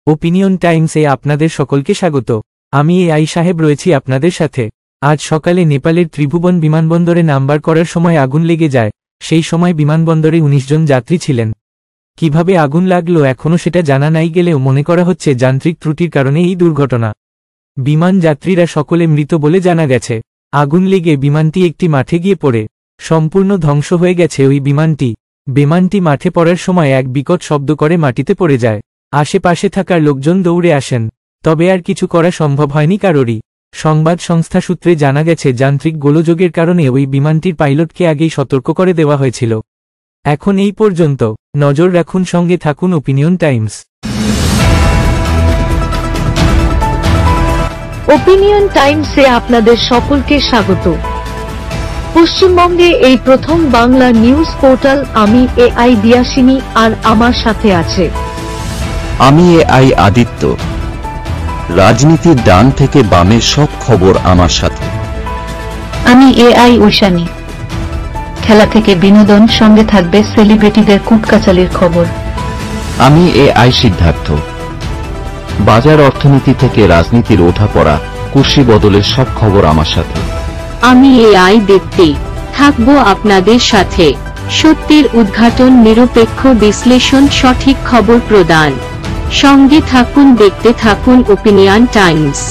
Opinion টাইমসে আপনাদের সকলকে স্বাগত। আমি এআই সাহেব রয়েছি আপনাদের সাথে। আজ সকালে নেপালের ত্রিভুবন বিমানবন্দরে নামবার করার সময় আগুন লেগে যায়। সেই সময় বিমানবন্দরে ১৯ জন যাত্রী ছিলেন। কিভাবে আগুন লাগলো এখনও সেটা জানা নাই গেলেও মনে করা হচ্ছে যান্ত্রিক ত্রুটির কারণে এই দুর্ঘটনা। বিমান যাত্রীরা সকলে মৃত বলে জানা গেছে। আগুন লেগে বিমানটি একটি মাঠে গিয়ে পড়ে সম্পূর্ণ ধ্বংস হয়ে গেছে ওই বিমানটি মাঠে পড়ার সময় এক বিকট শব্দ করে মাটিতে পড়ে যায়। আশেপাশে থাকা লোকজন দৌড়ে আসেন, তবে আর কিছু করা সম্ভব হয়নি কারোরই। সংবাদ সংস্থা সূত্রে জানা গেছে যান্ত্রিক গোলযোগের কারণে ওই বিমানটির পাইলটকে আগেই সতর্ক করে দেওয়া হয়েছিল। এখন এই পর্যন্ত। নজর রাখুন, সঙ্গে থাকুন ওপিনিয়ন টাইমস। ওপিনিয়ন টাইমসে আপনাদের সকলকে স্বাগত। পশ্চিমবঙ্গে এই প্রথম বাংলা নিউজ পোর্টাল। আমি এআই দিয়াসিনী, আর আমার সাথে আছে আমি এআই আদিত্য। রাজনীতির ডান থেকে বামের সব খবর আমার সাথে। আমি এআই ঐশানী। খেলা থেকে বিনোদন, সঙ্গে থাকবে সেলিব্রিটিদের কুটকাচালির খবর। আমি এআই সিদ্ধার্থ। বাজার অর্থনীতি থেকে রাজনীতির ওঠাপড়া, কুর্সি বদলের সব খবর আমার সাথে। আমি এআই দীপ্তি, থাকবো আপনাদের সাথে। সত্যের উদ্ঘাটন, নিরপেক্ষ বিশ্লেষণ, সঠিক খবর প্রদান। সঙ্গে থাকুন, দেখতে থাকুন ওপিনিয়ন টাইমস।